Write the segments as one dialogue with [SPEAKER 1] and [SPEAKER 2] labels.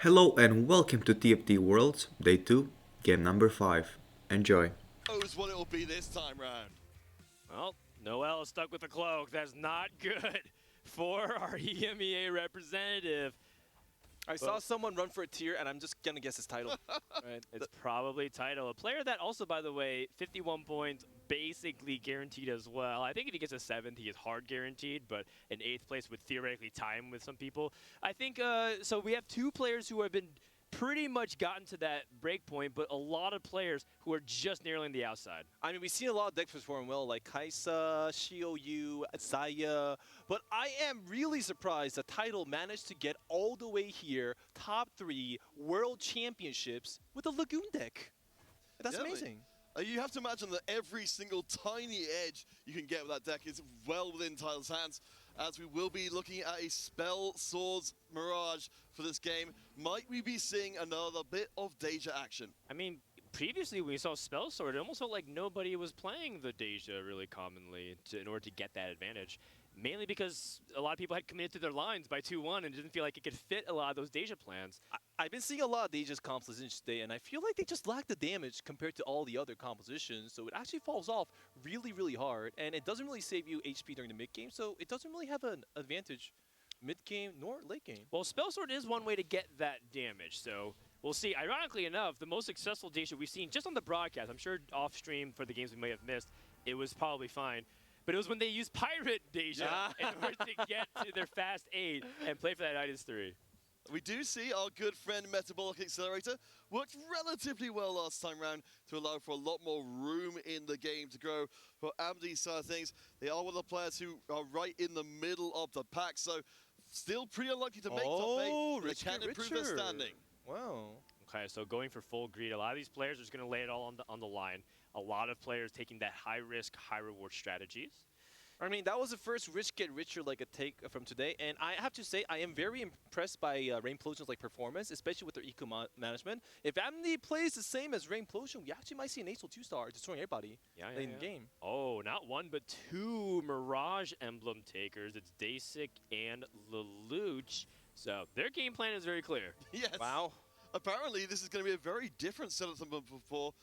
[SPEAKER 1] Hello and welcome to TFT Worlds, Day 2, Game number 5. Enjoy.
[SPEAKER 2] Knows what it'll be this time round.
[SPEAKER 3] Well, Noel is stuck with a cloak. That's not good for our EMEA representative.
[SPEAKER 4] I saw someone run for a tier, and I'm just gonna guess his title.
[SPEAKER 3] Right, it's probably title. A player that also, by the way, 51 points, basically guaranteed as well. I think if he gets a 7th, he is hard guaranteed, but an 8th place would theoretically tie him with some people. I think, so we have two players who have been pretty much gotten to that break point, but a lot of players who are just narrowing the outside.
[SPEAKER 4] I mean, we've seen a lot of decks perform well, like Kaisa, Shioyu, Zaya, but I am really surprised that Title managed to get all the way here, top 3 World Championships with a Lagoon deck. That's
[SPEAKER 2] Yeah,
[SPEAKER 4] amazing.
[SPEAKER 2] You have to imagine that every single tiny edge you can get with that deck is well within Title's hands, as we will be looking at a Spell Swords Mirage for this game. Might we be seeing another bit of Deja action?
[SPEAKER 3] I mean, previously when we saw Spell Sword, it almost felt like nobody was playing the Deja really commonly in order to get that advantage. Mainly because a lot of people had committed to their lines by 2-1 and didn't feel like it could fit a lot of those Deja plans.
[SPEAKER 4] I've been seeing a lot of Deja's compositions today, and I feel like they just lack the damage compared to all the other compositions, so it actually falls off really, really hard, and it doesn't really save you HP during the mid-game, so it doesn't really have an advantage mid-game nor late-game.
[SPEAKER 3] Well, Spell Sword is one way to get that damage, so we'll see. Ironically enough, the most successful Deja we've seen just on the broadcast, I'm sure off-stream for the games we may have missed, it was probably fine. But it was when they used Pirate Deja in order to get to their fast 8 and play for that -3.
[SPEAKER 2] We do see our good friend Metabolic Accelerator worked relatively well last time round to allow for a lot more room in the game to grow. For Amdy's side of things, they are one of the players who are right in the middle of the pack, so still pretty unlikely to make top 8, but they can improve their standing.
[SPEAKER 4] Wow.
[SPEAKER 3] Okay, so going for full greed. A lot of these players are just going to lay it all on the line. A lot of players taking that high-risk, high-reward strategies.
[SPEAKER 4] I mean, that was the first rich get richer like a take from today, and I have to say I am very impressed by Rainplosion's like performance, especially with their eco management. If Amity plays the same as Rainplosion, we actually might see an Ace 2-star destroying everybody late in the game.
[SPEAKER 3] Oh, not one but two Mirage Emblem takers. It's Dasik and Lelouch. So their game plan is very clear.
[SPEAKER 2] Yes.
[SPEAKER 4] Wow.
[SPEAKER 2] Apparently, this is going to be a very different setup than before.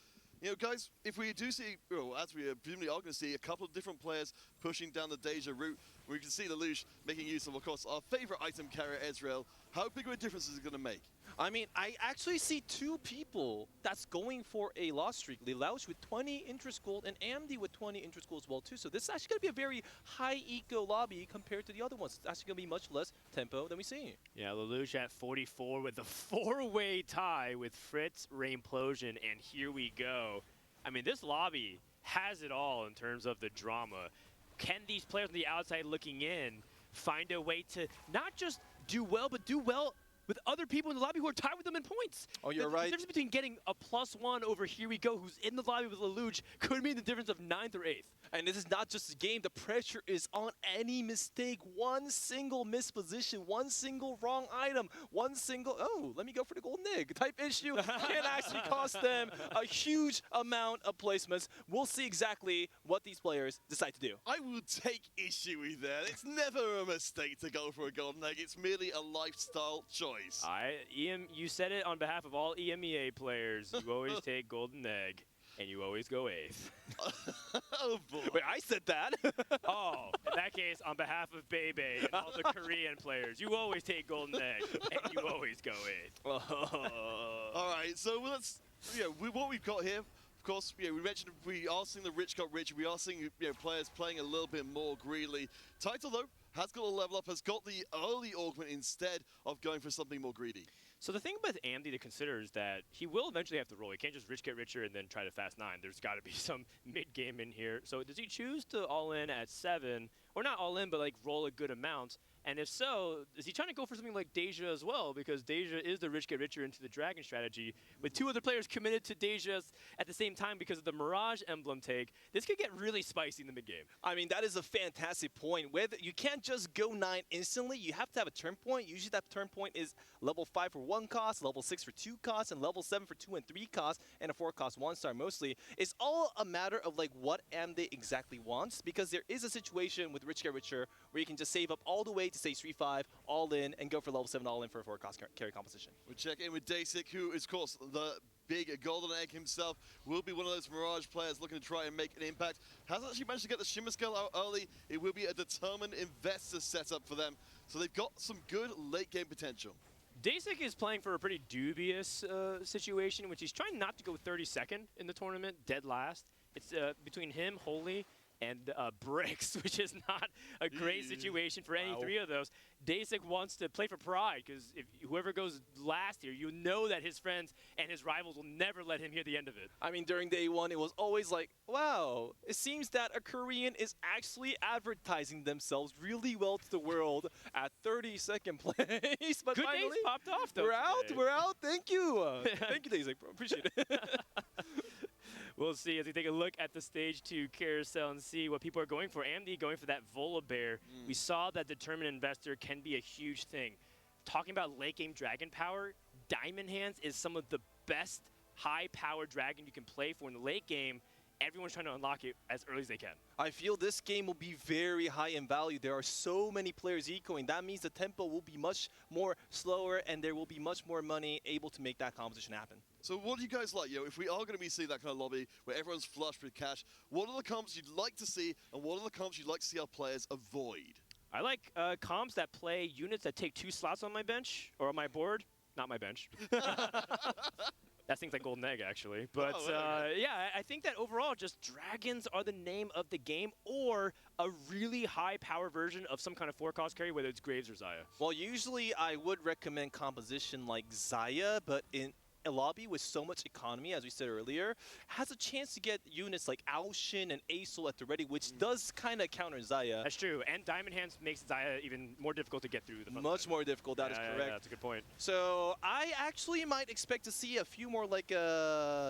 [SPEAKER 2] You know, guys, if we do see, well, as we presumably are going to see, a couple of different players pushing down the Deja route, we can see Lelouch making use of course, our favorite item carrier, Ezreal. How big of a difference is it going to make?
[SPEAKER 4] I mean, I actually see two people that's going for a loss streak. Lelouch with 20 interest gold and Amdy with 20 interest gold as well too. So this is actually going to be a very high eco lobby compared to the other ones. It's actually going to be much less tempo than we see.
[SPEAKER 3] Yeah, Lelouch at 44 with a 4-way tie with Fritz, Rainplosion, and here we go. I mean, this lobby has it all in terms of the drama. Can these players on the outside looking in find a way to not just do well, but do well with other people in the lobby who are tied with them in points?
[SPEAKER 4] Oh, you're
[SPEAKER 3] The
[SPEAKER 4] right.
[SPEAKER 3] difference between getting a +1 over Here We Go, who's in the lobby with Lelouch, could mean the difference of 9th or 8th.
[SPEAKER 4] And this is not just a game, the pressure is on any mistake. One single misposition, one single wrong item, one single, oh, let me go for the golden egg type issue can actually cost them a huge amount of placements. We'll see exactly what these players decide to do.
[SPEAKER 2] I will take issue with that. It's never a mistake to go for a golden egg. It's merely a lifestyle choice.
[SPEAKER 3] You said it on behalf of all EMEA players. You always take golden egg, and you always go 8th.
[SPEAKER 2] Oh boy.
[SPEAKER 4] Wait, I said that.
[SPEAKER 3] Oh, in that case, on behalf of Bebe and all the Korean players, you always take golden egg, and you always go 8th.
[SPEAKER 2] All right, so let's, what we've got here, of course, we mentioned we are seeing the rich got richer. We are seeing players playing a little bit more greedily. Title, though, has got a level up, has got the early augment instead of going for something more greedy.
[SPEAKER 3] So the thing about Andy to consider is that he will eventually have to roll. He can't just rich get richer and then try to fast 9. There's got to be some mid-game in here. So does he choose to all in at 7, or not all in, but like roll a good amount? And if so, is he trying to go for something like Deja as well? Because Deja is the rich get richer into the Dragon strategy. With 2 other players committed to Deja at the same time because of the Mirage Emblem take, this could get really spicy in the mid-game.
[SPEAKER 4] I mean, that is a fantastic point. Whether you can't just go 9 instantly, you have to have a turn point. Usually that turn point is level 5 for 1 cost, level 6 for 2 costs, and level 7 for 2 and 3 costs, and a 4 cost 1 star mostly. It's all a matter of like what Amde exactly wants, because there is a situation with Rich Get Richer where you can just save up all the way to to stay 3-5, all in, and go for level 7 all in for a 4-cost carry composition.
[SPEAKER 2] We'll check in with Dasik, who is, of course, the big golden egg himself, will be one of those Mirage players looking to try and make an impact. Has actually managed to get the Shimmer Scale out early. It will be a determined investor setup for them. So they've got some good late game potential.
[SPEAKER 3] Dasik is playing for a pretty dubious situation, in which he's trying not to go 32nd in the tournament, dead last. It's between him, Holy, and Bricks, which is not a great situation for any three of those. Dasik wants to play for pride, because if whoever goes last here, you know that his friends and his rivals will never let him hear the end of it.
[SPEAKER 4] I mean, during day one, it was always like, wow, it seems that a Korean is actually advertising themselves really well to the world at 32nd place. But
[SPEAKER 3] Good
[SPEAKER 4] finally,
[SPEAKER 3] days popped off, though.
[SPEAKER 4] we're out. Thank you. Thank you, Dasik. Appreciate it.
[SPEAKER 3] We'll see as we take a look at the stage 2 carousel and see what people are going for. Amdi going for that Volibear. We saw that determined investor can be a huge thing. Talking about late game dragon power, Diamond Hands is some of the best high power dragon you can play for in the late game. Everyone's trying to unlock it as early as they can.
[SPEAKER 4] I feel this game will be very high in value. There are so many players ecoing. That means the tempo will be much more slower, and there will be much more money able to make that composition happen.
[SPEAKER 2] So what do you guys like? You know, if we are going to be seeing that kind of lobby where everyone's flush with cash, what are the comps you'd like to see, and what are the comps you'd like to see our players avoid?
[SPEAKER 3] I like comps that play units that take 2 slots on my bench, or on my board. Not my bench. That seems like golden egg, actually. But yeah, I think that overall, just dragons are the name of the game, or a really high power version of some kind of 4-cost carry, whether it's Graves or Zaya.
[SPEAKER 4] Well, usually I would recommend composition like Zaya, but in a lobby with so much economy, as we said earlier, has a chance to get units like Aoshin and Acel at the ready, which does kind of counter Zaya.
[SPEAKER 3] That's true, and Diamond Hands makes Zaya even more difficult to get through.
[SPEAKER 4] Much more difficult, that is correct.
[SPEAKER 3] Yeah, that's a good point.
[SPEAKER 4] So I actually might expect to see a few more like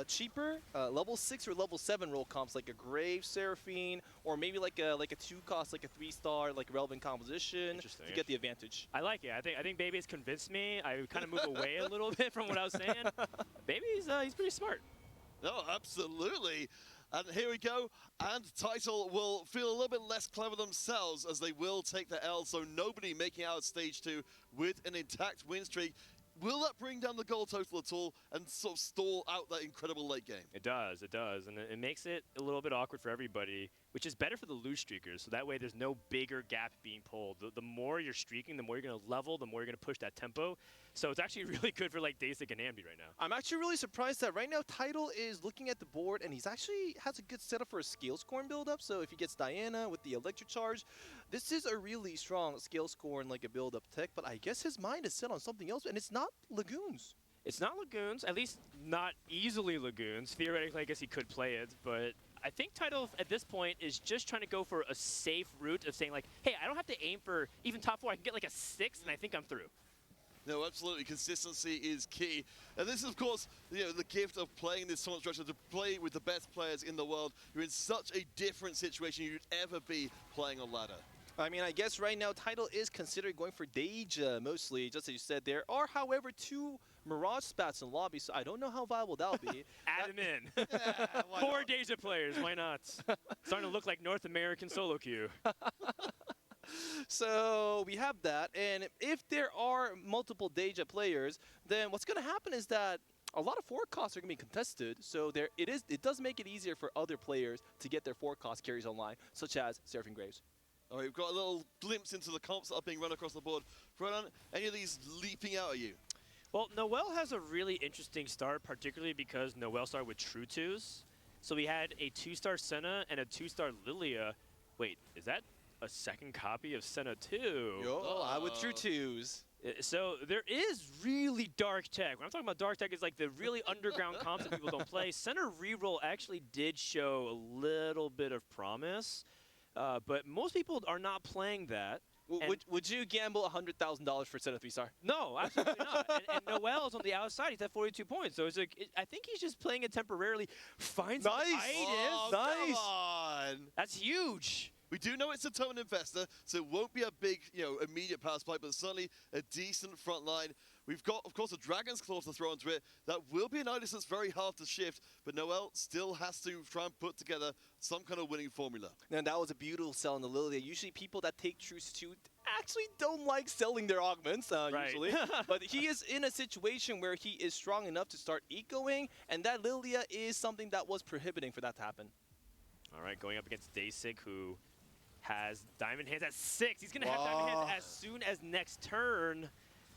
[SPEAKER 4] cheaper level 6 or level 7 roll comps, like a Grave Seraphine, or maybe like a 2-cost, like a 3-star, like relevant composition to get the advantage.
[SPEAKER 3] I like it. I think Baby's convinced me. I kind of move away a little bit from what I was saying. Baby's he's pretty smart.
[SPEAKER 2] No, absolutely. And here we go. And Title will feel a little bit less clever themselves as they will take the L. So nobody making out stage 2 with an intact win streak. Will that bring down the goal total at all and sort of stall out that incredible late game?
[SPEAKER 3] It does, and it makes it a little bit awkward for everybody, which is better for the loose streakers, so that way there's no bigger gap being pulled. The more you're streaking, the more you're going to level, the more you're going to push that tempo. So it's actually really good for like Dasik and Amdi right now.
[SPEAKER 4] I'm actually really surprised that right now Title is looking at the board, and he's actually has a good setup for a scale scorn build-up. So if he gets Diana with the electric charge, this is a really strong scale scorn like a build-up tech, but I guess his mind is set on something else, and it's not Lagoons.
[SPEAKER 3] It's not Lagoons, at least not easily Lagoons. Theoretically, I guess he could play it, but I think Title at this point is just trying to go for a safe route of saying like, hey, I don't have to aim for even top 4. I can get like a 6, and I think I'm through.
[SPEAKER 2] No, absolutely. Consistency is key. And this is, of course, you know, the gift of playing this tournament structure, to play with the best players in the world. You're in such a different situation you'd ever be playing on ladder.
[SPEAKER 4] I mean, I guess right now Title is considering going for Deja mostly, just as you said. There are, however, 2 Mirage spats in lobby, so I don't know how viable that'll be.
[SPEAKER 3] Add him in. 4 Deja players, why not? Starting to look like North American solo queue.
[SPEAKER 4] So we have that, and if there are multiple Deja players, then what's going to happen is that a lot of 4-costs are going to be contested, so it does make it easier for other players to get their 4-cost carries online, such as Seraphine Graves.
[SPEAKER 2] All right, we've got a little glimpse into the comps that are being run across the board. Ronan, any of these leaping out at you?
[SPEAKER 3] Well, Noelle has a really interesting start, particularly because Noelle started with True 2s. So we had a 2-star Senna and a 2-star Lilia. Wait, is that a second copy of Senna 2?
[SPEAKER 4] Yo, I would True 2s.
[SPEAKER 3] So there is really dark tech. When I'm talking about dark tech, it's like the really underground comps that people don't play. Senna reroll actually did show a little bit of promise, but most people are not playing that.
[SPEAKER 4] Would you gamble $100,000 for Senna 3-star?
[SPEAKER 3] No, absolutely not. And Noelle's on the outside. He's at 42 points. So it's like, I think he's just playing it temporarily. Finds
[SPEAKER 4] nice.
[SPEAKER 2] Oh,
[SPEAKER 4] nice.
[SPEAKER 2] Come on.
[SPEAKER 3] That's huge.
[SPEAKER 2] We do know it's a tournament investor, so it won't be a big, immediate power spike, but certainly a decent front line. We've got, of course, a Dragon's Claw to throw into it. That will be an item that's very hard to shift, but Noel still has to try and put together some kind of winning formula.
[SPEAKER 4] And that was a beautiful sell in the Lilia. Usually people that take Truce 2 actually don't like selling their augments, usually. But he is in a situation where he is strong enough to start ecoing, and that Lilia is something that was prohibiting for that to happen.
[SPEAKER 3] All right, going up against Dasik, who has Diamond Hands at 6. He's going to have Diamond Hands as soon as next turn,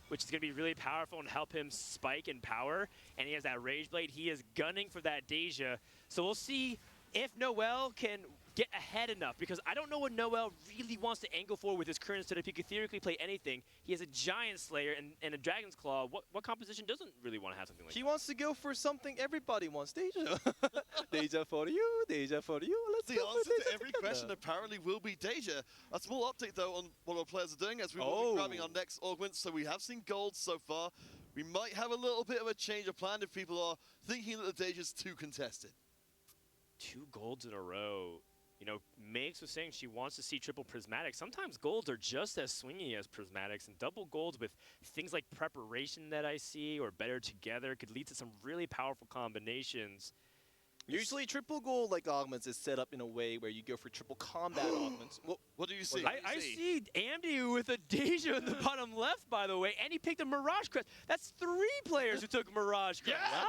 [SPEAKER 3] which is going to be really powerful and help him spike in power. And he has that Rage Blade. He is gunning for that Deja. So we'll see if Noel can get ahead enough, because I don't know what Noel really wants to angle for with his current setup. He could theoretically play anything. He has a Giant Slayer and a Dragon's Claw. What composition doesn't really want to have something like that?
[SPEAKER 4] He wants to go for something everybody wants. Deja. Deja for you, Deja for you. Let's
[SPEAKER 2] The
[SPEAKER 4] go for
[SPEAKER 2] answer
[SPEAKER 4] Deja
[SPEAKER 2] to every
[SPEAKER 4] together.
[SPEAKER 2] question apparently will be Deja. A small update, though, on what our players are doing as we will be grabbing our next augments. So we have seen gold so far. We might have a little bit of a change of plan if people are thinking that the Deja's too contested.
[SPEAKER 3] 2 golds in a row. You know, Megs was saying she wants to see triple prismatics. Sometimes golds are just as swingy as prismatics, and double golds with things like preparation that I see or better together could lead to some really powerful combinations.
[SPEAKER 4] Usually triple gold like augments is set up in a way where you go for triple combat augments.
[SPEAKER 2] What do you see?
[SPEAKER 3] I see Andy with a Deja in the bottom left, by the way, and he picked a Mirage Crest. That's 3 players who took Mirage Crest.
[SPEAKER 2] Yes!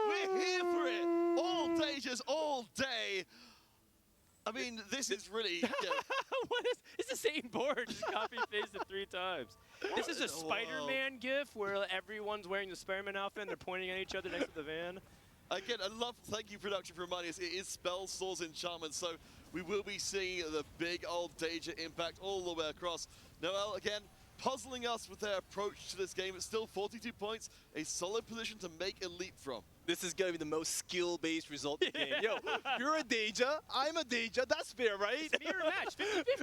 [SPEAKER 2] We're here for it. All Dejas, all day. I mean, this is really...
[SPEAKER 3] What is? It's the same board. Just copy and paste it 3 times. This is a Spider-Man gif where everyone's wearing the Spider-Man outfit and they're pointing at each other next to the van.
[SPEAKER 2] Again, thank you, production, for reminding us. It is Spell, Swords, Enchantment, so we will be seeing the big old Deja impact all the way across. Noel, again, puzzling us with their approach to this game. It's still 42 points, a solid position to make a leap from.
[SPEAKER 4] This is going to be the most skill-based result in the game. Yo, you're a Deja, I'm a Deja, that's fair, right?
[SPEAKER 3] It's a mirror match,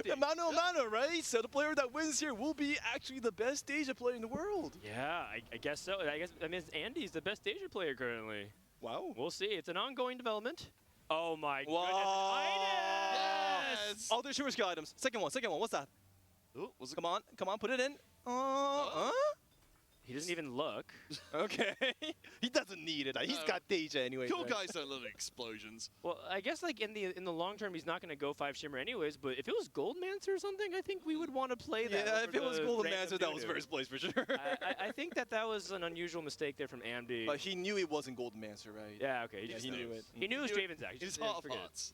[SPEAKER 3] 50-50.
[SPEAKER 4] Mano a mano, right? So the player that wins here will be actually the best Deja player in the world.
[SPEAKER 3] Yeah, I guess so. I mean, Andy's the best Deja player currently.
[SPEAKER 4] Wow.
[SPEAKER 3] We'll see. It's an ongoing development. Oh my
[SPEAKER 4] Wow.
[SPEAKER 3] goodness.
[SPEAKER 2] Yes!
[SPEAKER 4] All the sugar skill items. Second one. What's that?
[SPEAKER 2] Oh, was it?
[SPEAKER 4] Come on, put it in.
[SPEAKER 3] He doesn't even look.
[SPEAKER 4] Okay. He doesn't need it. He's got Deja anyway.
[SPEAKER 2] Cool
[SPEAKER 4] right?
[SPEAKER 2] guys don't love explosions.
[SPEAKER 3] Well, I guess like in the long term, he's not going to go 5 Shimmer anyways. But if it was Goldmancer or something, I think we would want to play that.
[SPEAKER 4] Yeah,
[SPEAKER 3] over
[SPEAKER 4] if it was
[SPEAKER 3] the
[SPEAKER 4] Golden
[SPEAKER 3] random
[SPEAKER 4] Mancer, that was
[SPEAKER 3] doo-doo.
[SPEAKER 4] first place for sure.
[SPEAKER 3] I think that was an unusual mistake there from Amdi.
[SPEAKER 4] But he knew it wasn't Golden Mancer, right?
[SPEAKER 3] Yeah, okay.
[SPEAKER 4] Yeah,
[SPEAKER 3] just
[SPEAKER 4] he
[SPEAKER 3] knows.
[SPEAKER 4] knew it.
[SPEAKER 3] He knew it was
[SPEAKER 2] He knew
[SPEAKER 3] Draven's Act. He
[SPEAKER 2] In his
[SPEAKER 3] just
[SPEAKER 2] heart of
[SPEAKER 3] didn't forget.
[SPEAKER 2] hearts.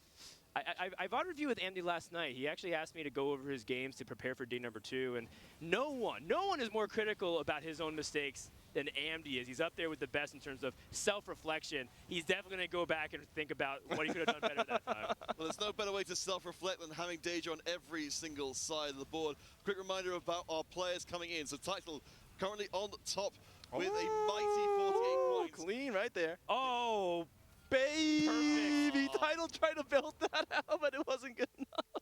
[SPEAKER 3] I VOD review with Andy last night. He actually asked me to go over his games to prepare for day number 2, and no one is more critical about his own mistakes than Amdi is. He's up there with the best in terms of self-reflection. He's definitely going to go back and think about what he could have done better that time.
[SPEAKER 2] Well, there's no better way to self-reflect than having Deja on every single side of the board. Quick reminder about our players coming in. So Title currently on top with a mighty 48 points.
[SPEAKER 4] Clean right there.
[SPEAKER 3] Oh,
[SPEAKER 4] Baby!
[SPEAKER 3] Perfect.
[SPEAKER 4] Title tried to build that out, but it wasn't good enough.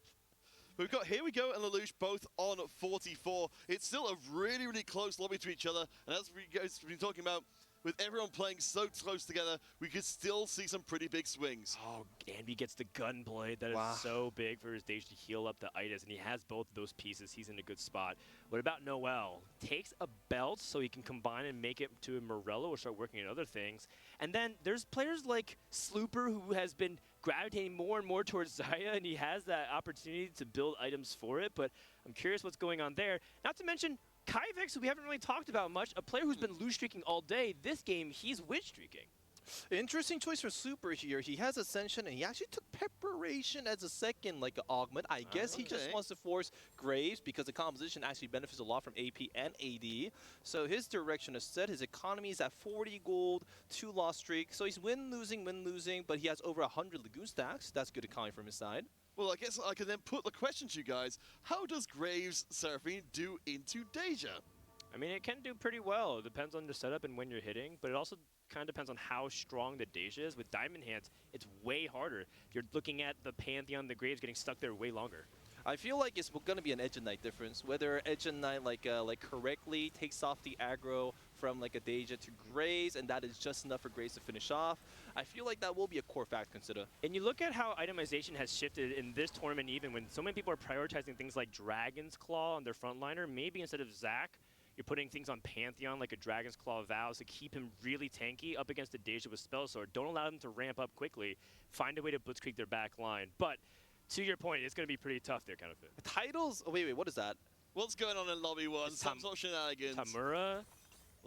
[SPEAKER 2] We've got Here We Go and Lelouch both on 44. It's still a really, really close lobby to each other. And as we've been talking about, with everyone playing so close together, we could still see some pretty big swings.
[SPEAKER 3] Oh, Andy gets the Gunblade. That is so big for his Deja to heal up the itis, and he has both of those pieces. He's in a good spot. What about Noel? Takes a belt so he can combine and make it to a Morello or start working on other things. And then there's players like Slooper, who has been gravitating more and more towards Zaya, and he has that opportunity to build items for it. But I'm curious what's going on there. Not to mention Kyvex, who we haven't really talked about much, a player who's been lose streaking all day. This game, he's win streaking.
[SPEAKER 4] Interesting choice for Super here. He has Ascension, and he actually took Preparation as a second, like, augment. I guess he just wants to force Graves because the composition actually benefits a lot from AP and AD. So his direction is set. His economy is at 40 gold, 2 loss streak. So he's win-losing, but he has over 100 Lagoon stacks. That's good economy from his side.
[SPEAKER 2] Well, I guess I can then put the question to you guys. How does Graves Seraphine do into Deja?
[SPEAKER 3] I mean, it can do pretty well. It depends on the setup and when you're hitting, but it also kind of depends on how strong the Deja is. With Diamond Hands, it's way harder. You're looking at the Pantheon, the Graves getting stuck there way longer.
[SPEAKER 4] I feel like it's going to be an Edge and Knight difference. Whether Edge and Knight like correctly takes off the aggro from like a Deja to Graves, and that is just enough for Graves to finish off. I feel like that will be a core fact to consider.
[SPEAKER 3] And you look at how itemization has shifted in this tournament, even when so many people are prioritizing things like Dragon's Claw on their frontliner. Maybe instead of Zac, You're putting things on Pantheon like a Dragon's Claw Vows to keep him really tanky up against the Deja with Spell Sword. Don't allow them to ramp up quickly. Find a way to blitzkrieg their back line. But to your point, it's going to be pretty tough there, kind of thing.
[SPEAKER 4] Titles? Oh, wait, what is that?
[SPEAKER 2] What's going on in Lobby 1? Some sort of shenanigans.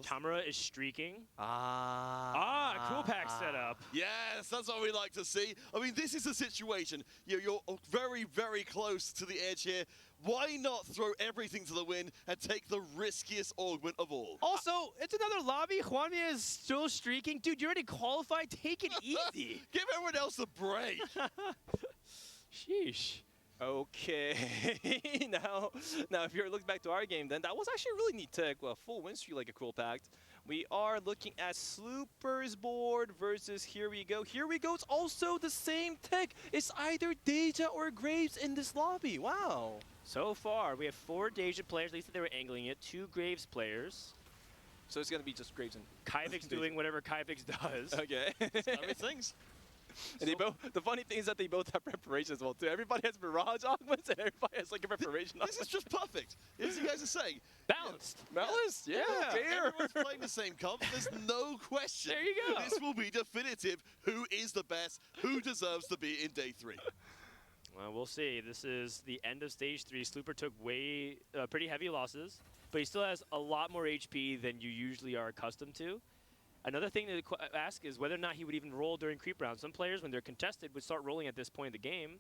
[SPEAKER 3] Tamura is streaking. Cool pack setup.
[SPEAKER 2] Yes, that's what we like to see. I mean, this is the situation. You're very, very close to the edge here. Why not throw everything to the wind and take the riskiest augment of all?
[SPEAKER 3] Also, it's another lobby. Juanmia is still streaking. Dude, you already qualified. Take it easy.
[SPEAKER 2] Give everyone else a break.
[SPEAKER 3] Sheesh.
[SPEAKER 4] Okay, now if you look back to our game, then that was actually a really neat tech. Well, full win streak like a Cruel Pact. We are looking at Slooper's board versus Here We Go. Here We Go, it's also the same tech. It's either Deja or Graves in this lobby. Wow.
[SPEAKER 3] So far, we have 4 Deja players, at least they were angling it, 2 Graves players.
[SPEAKER 4] So it's going to be just Graves and...
[SPEAKER 3] Kyvik's doing whatever Kyvix does.
[SPEAKER 4] Okay.
[SPEAKER 2] Things.
[SPEAKER 4] And they both, the funny thing is that they both have preparation as well too. Everybody has Mirage augments and everybody has like a preparation.
[SPEAKER 2] This is just perfect. As you guys are saying.
[SPEAKER 3] Balanced.
[SPEAKER 4] Balanced, yeah, fair.
[SPEAKER 2] Everyone's playing the same comp. There's no question.
[SPEAKER 3] There you go.
[SPEAKER 2] This will be definitive. Who is the best? Who deserves to be in day 3?
[SPEAKER 3] Well, we'll see. This is the end of stage 3. Slooper took pretty heavy losses, but he still has a lot more HP than you usually are accustomed to. Another thing to ask is whether or not he would even roll during creep rounds. Some players, when they're contested, would start rolling at this point in the game.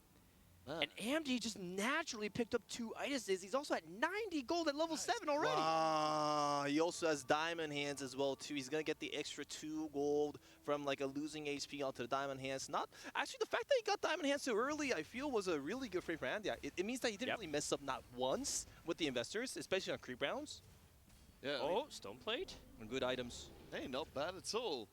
[SPEAKER 3] And AMD just naturally picked up 2 Idases. He's also at 90 gold at level 7 already.
[SPEAKER 4] Wow. He also has Diamond Hands as well too. He's going to get the extra 2 gold from like a losing HP onto the Diamond Hands. Actually, the fact that he got Diamond Hands so early, I feel was a really good frame for Andy. It means that he didn't really mess up not once with the investors, especially on creep rounds.
[SPEAKER 2] Yeah.
[SPEAKER 3] Oh, Stone Plate.
[SPEAKER 4] And good items.
[SPEAKER 2] Hey, not bad at all.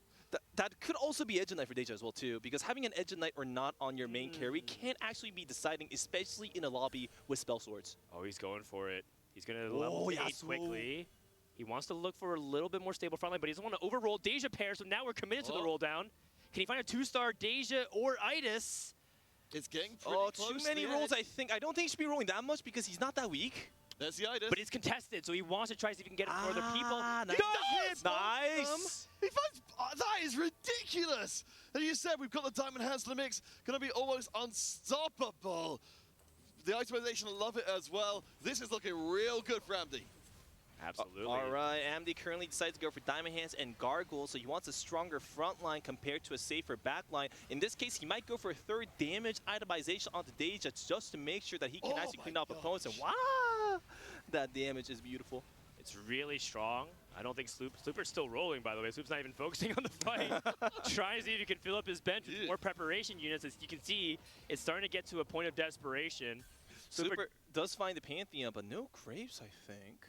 [SPEAKER 4] That could also be Edge of Knight for Deja as well too, because having an Edge of Knight or not on your main carry can actually be deciding, especially in a lobby with spell swords.
[SPEAKER 3] Oh, he's going for it. He's going to level 8 quickly. He wants to look for a little bit more stable frontline, but he doesn't want to overroll Deja pair, so now we're committed to the roll down. Can he find a 2-star Deja or Idis?
[SPEAKER 2] It's getting pretty close.
[SPEAKER 4] Too many rolls, I think. I don't think he should be rolling that much because he's not that weak.
[SPEAKER 2] There's the Idis.
[SPEAKER 3] But it's contested, so he wants to try to see if he can get it for other people.
[SPEAKER 4] Nice. Nice.
[SPEAKER 2] He finds, that is ridiculous. As you said, we've got the Diamond Hands to the mix. Going to be almost unstoppable. The itemization, love it as well. This is looking real good for Amdi.
[SPEAKER 3] Absolutely.
[SPEAKER 4] All right, Amdi currently decides to go for Diamond Hands and Gargoyle, so he wants a stronger front line compared to a safer back line. In this case, he might go for a 3rd damage itemization onto Deja just to make sure that he can actually clean up opponents. And wow, that damage is beautiful.
[SPEAKER 3] It's really strong. I don't think Slooper's still rolling, by the way. Sloop's not even focusing on the fight. Trying to see if he can fill up his bench with more preparation units. As you can see, it's starting to get to a point of desperation.
[SPEAKER 4] Slooper does find the Pantheon, but no Graves, I think.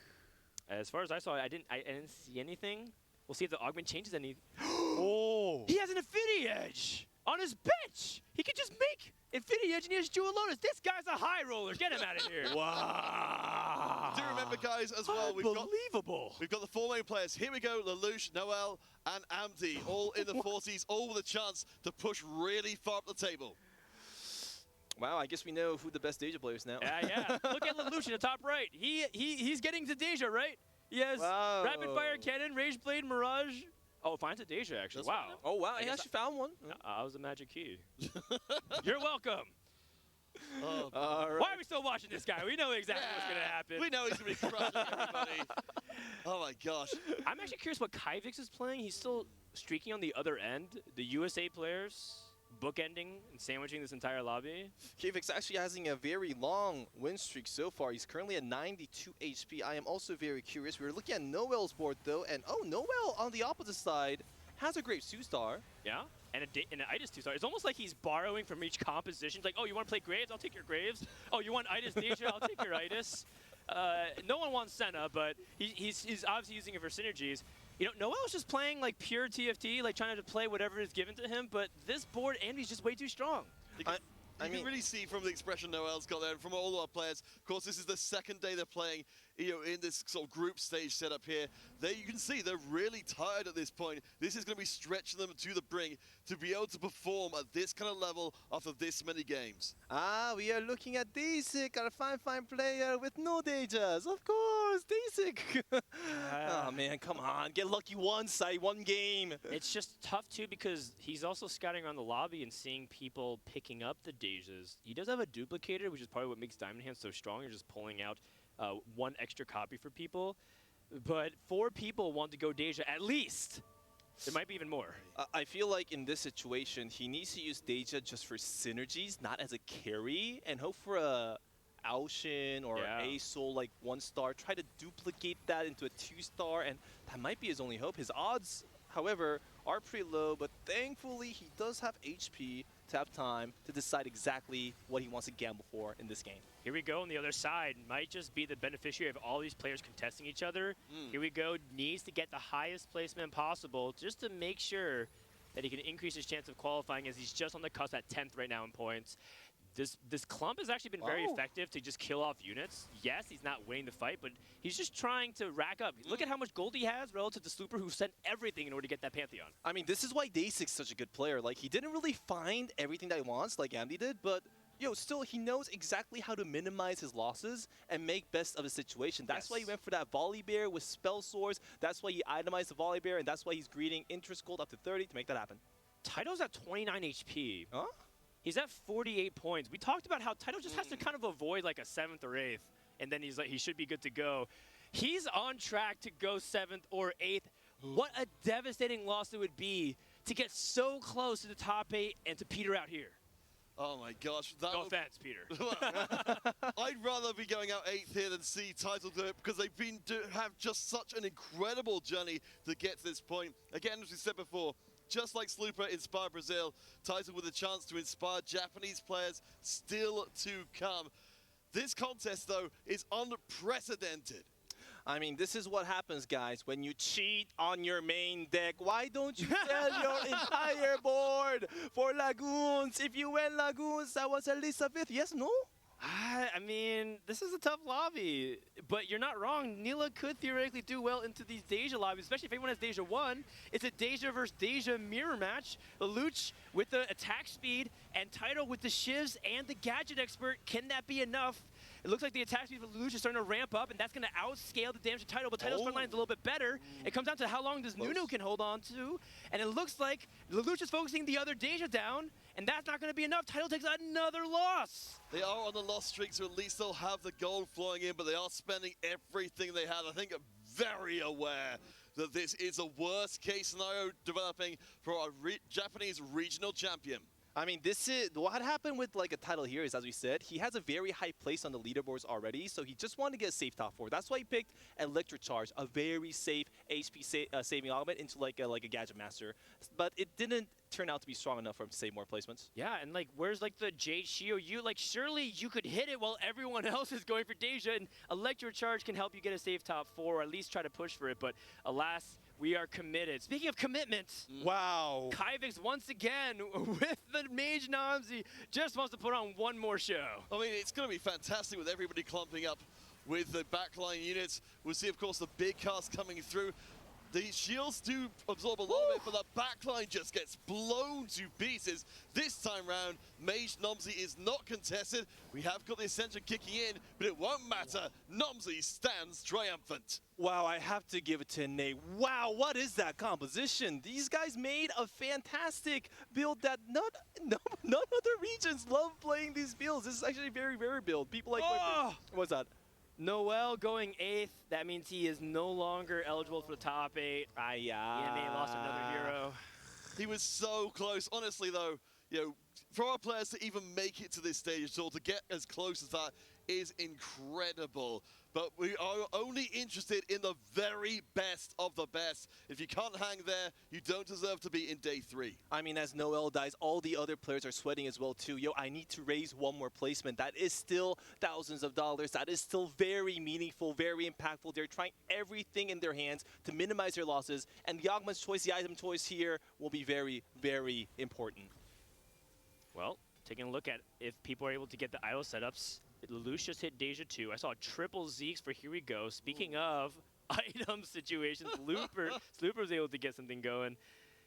[SPEAKER 3] As far as I saw, I didn't see anything. We'll see if the augment changes any. Oh! He has an Infinity Edge on his bench. He could just make Infinity Edge and he has Jewel Lotus. This guy's a high roller. Get him out of here. Wow!
[SPEAKER 2] Do remember, guys, as well, we've got the 4 main players. Here we go, Lelouch, Noel, and Amdi, all in the 40s, all with a chance to push really far up the table.
[SPEAKER 4] Wow, I guess we know who the best Deja player is now.
[SPEAKER 3] Yeah. Look at Lelouch in the top right. He's getting to Deja, right? He has Rapid Fire Cannon, Rage Blade, Mirage. Oh, finds a Deja, actually. Wow.
[SPEAKER 4] Oh, wow, he actually found one.
[SPEAKER 3] That was a magic key. You're welcome.
[SPEAKER 4] All right.
[SPEAKER 3] Why are we still watching this guy? We know exactly what's going to happen.
[SPEAKER 2] We know he's going to be crushing everybody. Oh, my gosh.
[SPEAKER 3] I'm actually curious what Kyvix is playing. He's still streaking on the other end. The USA players bookending and sandwiching this entire lobby.
[SPEAKER 4] Kyvix actually having a very long win streak so far. He's currently at 92 HP. I am also very curious. We're looking at Noel's board, though, and Noel on the opposite side has a great 2-star.
[SPEAKER 3] Yeah, and an Idis 2-star. It's almost like he's borrowing from each composition. It's like, oh, you want to play Graves? I'll take your Graves. Oh, you want Idis Deja? I'll take your Idis. No one wants Senna, but he's obviously using it for synergies. You know, Noel's just playing like pure TFT, like trying to play whatever is given to him, but this board, Andy's just way too strong.
[SPEAKER 2] You can really see from the expression Noel's got there and from all our players. Of course, this is the 2nd day they're playing in this sort of group stage setup here. You can see they're really tired at this point. This is going to be stretching them to the brink to be able to perform at this kind of level after this many games.
[SPEAKER 4] We are looking at Dasik, our fine player with no Dajas. Of course, Dasik. Oh man, come on, get lucky once, one game.
[SPEAKER 3] It's just tough too because he's also scouting around the lobby and seeing people picking up the Dejas. He does have a duplicator, which is probably what makes Diamond Hands so strong. You're just pulling out one extra copy for people. But 4 people want to go Deja at least. There might be even more.
[SPEAKER 4] I feel like in this situation, he needs to use Deja just for synergies, not as a carry, and hope for a Aoshin or a Soul like 1-star. Try to duplicate that into a 2-star, and that might be his only hope. His odds, however, are pretty low, but thankfully he does have HP to have time to decide exactly what he wants to gamble for in this game.
[SPEAKER 3] Here we go on the other side. Might just be the beneficiary of all these players contesting each other. Here we go. Needs to get the highest placement possible just to make sure that he can increase his chance of qualifying, as he's just on the cusp at 10th right now in points. This clump has actually been very effective to just kill off units. Yes, he's not winning the fight, but he's just trying to rack up. Look at how much gold he has relative to Slooper, who sent everything in order to get that Pantheon.
[SPEAKER 4] I mean, this is why Dasik's such a good player. Like, he didn't really find everything that he wants like Amdi did, but still, he knows exactly how to minimize his losses and make best of the situation. That's why he went for that Volley Bear with Spell Swords. That's why he itemized the Volley Bear, and that's why he's greeting interest gold up to 30 to make that happen.
[SPEAKER 3] Taito's at 29 HP.
[SPEAKER 4] Huh?
[SPEAKER 3] He's at 48 points. We talked about how Taito just has to kind of avoid like a 7th or 8th, and then he should be good to go. He's on track to go 7th or 8th. What a devastating loss it would be to get so close to the top 8 and to peter out here.
[SPEAKER 2] Oh my gosh.
[SPEAKER 3] No offense, Peter.
[SPEAKER 2] I'd rather be going out 8th here than see Title do it, because they've have just such an incredible journey to get to this point. Again, as we said before, just like Slooper inspired Brazil, Title with a chance to inspire Japanese players still to come. This contest, though, is unprecedented.
[SPEAKER 4] I mean, this is what happens, guys, when you cheat on your main deck. Why don't you sell your entire board for Lagoons? If you win Lagoons, that was at least a 5th. Yes, no?
[SPEAKER 3] I mean, this is a tough lobby, but you're not wrong. Nila could theoretically do well into these Deja lobbies, especially if anyone has Deja 1. It's a Deja versus Deja mirror match. Lelouch with the attack speed and Taito with the shivs and the gadget expert. Can that be enough? It looks like the attack speed for Lelouch is starting to ramp up, and that's going to outscale the damage to Taito, but Taito's front line is a little bit better. It comes down to how long does Nunu can hold on to, and it looks like Lelouch is focusing the other Deja down, and that's not going to be enough. Taito takes another loss.
[SPEAKER 2] They are on the loss streak, so at least they'll have the gold flowing in, but they are spending everything they have. I think very aware that this is a worst-case scenario developing for our Japanese regional champion.
[SPEAKER 4] I mean, this is what happened with like a Title here is, as we said, he has a very high place on the leaderboards already, so he just wanted to get a safe top 4. That's why he picked Electric Charge, a very safe HP saving augment into like a Gadget Master. But it didn't turn out to be strong enough for him to save more placements.
[SPEAKER 3] Yeah, and like, where's like the Jade Shio? Like, surely you could hit it while everyone else is going for Deja, and Electric Charge can help you get a safe top 4, or at least try to push for it. But alas, we are committed. Speaking of commitment,
[SPEAKER 4] wow.
[SPEAKER 3] Kyvix once again with the Mage Namzi just wants to put on one more show.
[SPEAKER 2] I mean, it's going to be fantastic with everybody clumping up with the backline units. We'll see, of course, the big cast coming through. The shields do absorb a lot of it, but the backline just gets blown to pieces. This time round, Mage Nomzi is not contested. We have got the Ascension kicking in, but it won't matter. Nomzi stands triumphant.
[SPEAKER 4] Wow, I have to give it to Nate. Wow, what is that composition? These guys made a fantastic build that none other regions love playing these builds. This is actually very rare build. People like... What's that?
[SPEAKER 3] Noel going 8th. That means he is no longer eligible for the top 8. EMA lost another hero.
[SPEAKER 2] He was so close. Honestly, though, for our players to even make it to this stage at all, to get as close as that is incredible. But we are only interested in the very best of the best. If you can't hang there, you don't deserve to be in day 3.
[SPEAKER 4] I mean, as Noel dies, all the other players are sweating as well, too. I need to raise one more placement. That is still thousands of dollars. That is still very meaningful, very impactful. They're trying everything in their hands to minimize their losses. And Yagma's choice, the item choice here, will be very, very important.
[SPEAKER 3] Well, taking a look at if people are able to get the idle setups, Lelouch just hit Deja 2. I saw triple Zeeks for Here We Go. Speaking of item situations, Slooper was able to get something going.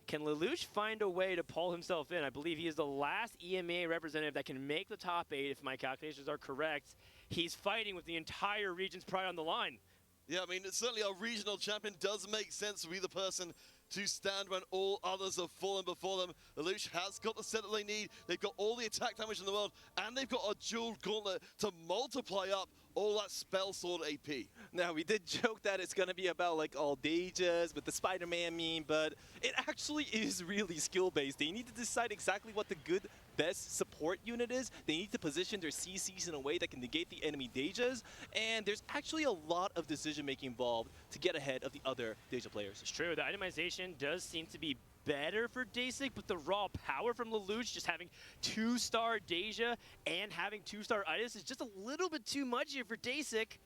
[SPEAKER 3] Can Lelouch find a way to pull himself in? I believe he is the last EMEA representative that can make the top 8, if my calculations are correct. He's fighting with the entire region's pride on the line.
[SPEAKER 2] Yeah, I mean, certainly our regional champion does make sense to be the person to stand when all others have fallen before them. Lelouch has got the set that they need. They've got all the attack damage in the world, and they've got a dual gauntlet to multiply up all that spell sword AP.
[SPEAKER 4] Now, we did joke that it's going to be about like all Dejas with the Spider-Man meme, but it actually is really skill-based. They need to decide exactly what the good, best support unit is. They need to position their CCs in a way that can negate the enemy Dejas, and there's actually a lot of decision-making involved to get ahead of the other Deja players.
[SPEAKER 3] It's true. The itemization does seem to be better for Dasik, but the raw power from Lelouch, just having 2-star Deja and having 2-star Itis, is just a little bit too much here for Dasik.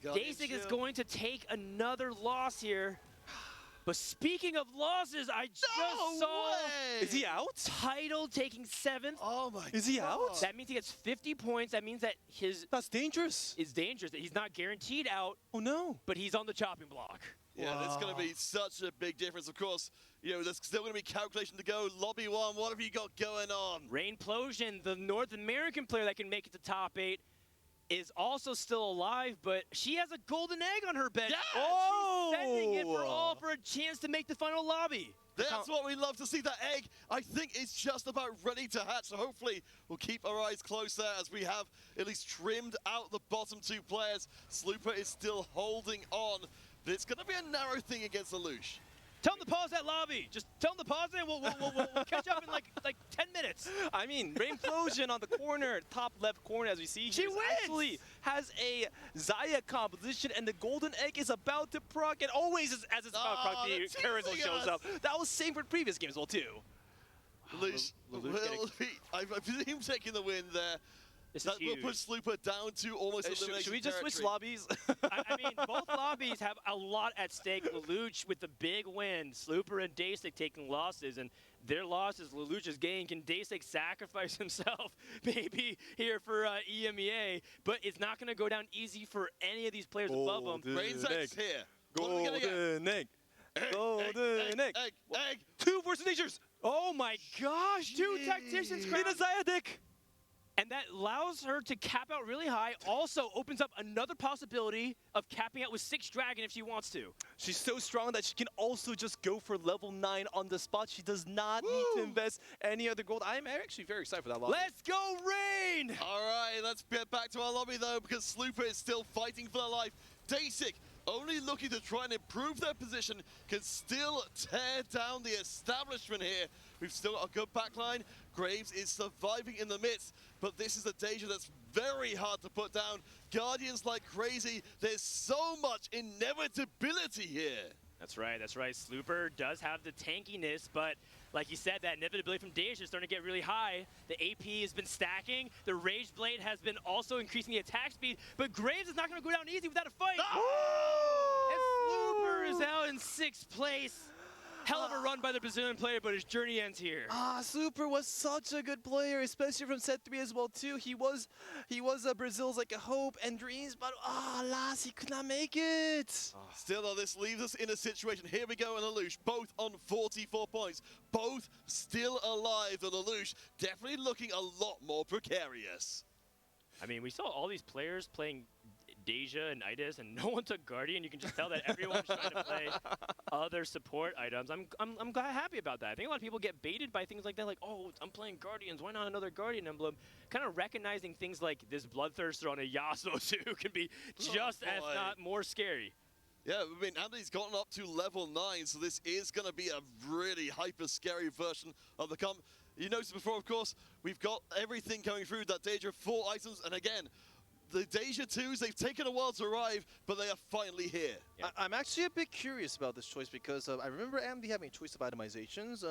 [SPEAKER 3] Dasik is going to take another loss here. But speaking of losses, I just saw
[SPEAKER 4] Is he out?
[SPEAKER 3] Title taking 7th.
[SPEAKER 2] Oh my
[SPEAKER 4] Is he out?
[SPEAKER 3] That means he gets 50 points. That means that his
[SPEAKER 4] That's dangerous.
[SPEAKER 3] is dangerous. That he's not guaranteed out,
[SPEAKER 4] Oh no.
[SPEAKER 3] but he's on the chopping block.
[SPEAKER 2] Yeah, that's going to be such a big difference. Of course, you know, there's still going to be calculation to go. Lobby 1, what have you got going on?
[SPEAKER 3] Rainplosion, the North American player that can make it to top 8, is also still alive, but she has a golden egg on her bench.
[SPEAKER 2] Yes!
[SPEAKER 3] She's sending it for all for a chance to make the final lobby.
[SPEAKER 2] That's what we love to see. That egg, I think, is just about ready to hatch. So hopefully we'll keep our eyes close there as we have at least trimmed out the bottom 2 players. Slooper is still holding on, but it's going to be a narrow thing against Lelouch.
[SPEAKER 3] Tell them to pause that lobby. Just tell them to pause it, and we'll catch up in like 10 minutes.
[SPEAKER 4] I mean, Rainplosion on the corner, top left corner, as we see
[SPEAKER 3] She
[SPEAKER 4] here,
[SPEAKER 3] wins!
[SPEAKER 4] actually has a Zaya composition, and the golden egg is about to proc, and always as it's about to proc, the
[SPEAKER 2] they're
[SPEAKER 4] Carousel
[SPEAKER 2] teasing
[SPEAKER 4] shows
[SPEAKER 2] us.
[SPEAKER 4] up. That was same for previous games as well, too.
[SPEAKER 2] Lelouch will be, I presume, taking the win there.
[SPEAKER 3] This
[SPEAKER 2] That
[SPEAKER 3] is
[SPEAKER 2] will
[SPEAKER 3] huge.
[SPEAKER 2] push Slooper down to almost elimination
[SPEAKER 4] Should we just switch
[SPEAKER 2] territory.
[SPEAKER 4] lobbies?
[SPEAKER 3] I mean, both lobbies have a lot at stake. Lelouch with the big win. Slooper and Dasik taking losses, and their losses, Lelouch's gain. Can Dasik sacrifice himself maybe here for EMEA? But it's not going to go down easy for any of these players above them.
[SPEAKER 2] Brain's X here. What are we gonna get?
[SPEAKER 4] Golden egg. Golden egg.
[SPEAKER 2] Egg.
[SPEAKER 4] 2 versus Nature's.
[SPEAKER 3] Oh my gosh, 2 tacticians
[SPEAKER 4] In a
[SPEAKER 3] crowned.
[SPEAKER 4] Zaya dick.
[SPEAKER 3] And that allows her to cap out really high. Also opens up another possibility of capping out with 6 Dragon if she wants to.
[SPEAKER 4] She's so strong that she can also just go for level 9 on the spot. She does not need to invest any other gold. I'm actually very excited for that lobby.
[SPEAKER 3] Let's go, Rain!
[SPEAKER 2] All right, let's get back to our lobby though, because Slooper is still fighting for their life. Dasik, only looking to try and improve their position, can still tear down the establishment here. We've still got a good backline. Graves is surviving in the midst, but this is a Deja that's very hard to put down. Guardians like crazy. There's so much inevitability here.
[SPEAKER 3] That's right, that's right. Slooper does have the tankiness, but like you said, that inevitability from Deja is starting to get really high. The AP has been stacking. The Rage Blade has been also increasing the attack speed, but Graves is not going to go down easy without a fight. And Slooper is out in 6th place. Hell of a run by the Brazilian player, but his journey ends here.
[SPEAKER 4] Slooper was such a good player, especially from set 3 as well too. He was Brazil's like a hope and dreams, but alas, he could not make it.
[SPEAKER 2] Still though, this leaves us in a situation. Here we go, and Lelouch, both on 44 points. Both still alive. The Lelouch definitely looking a lot more precarious.
[SPEAKER 3] I mean, we saw all these players playing Deja and Itis, and no one took Guardian. You can just tell that everyone's trying to play other support items. I'm happy about that. I think a lot of people get baited by things like that, like, oh, I'm playing Guardians, why not another Guardian emblem? Kind of recognizing things like this Bloodthirster on a Yasuo too can be just as not more scary.
[SPEAKER 2] Yeah, I mean, Andy's gotten up to level 9, so this is going to be a really hyper-scary version of the comp. You noticed before, of course, we've got everything coming through that Deja, 4 items, and again, the Deja 2s, they've taken a while to arrive, but they are finally here.
[SPEAKER 3] Yeah.
[SPEAKER 4] I'm actually a bit curious about this choice because I remember Andy having a choice of itemizations.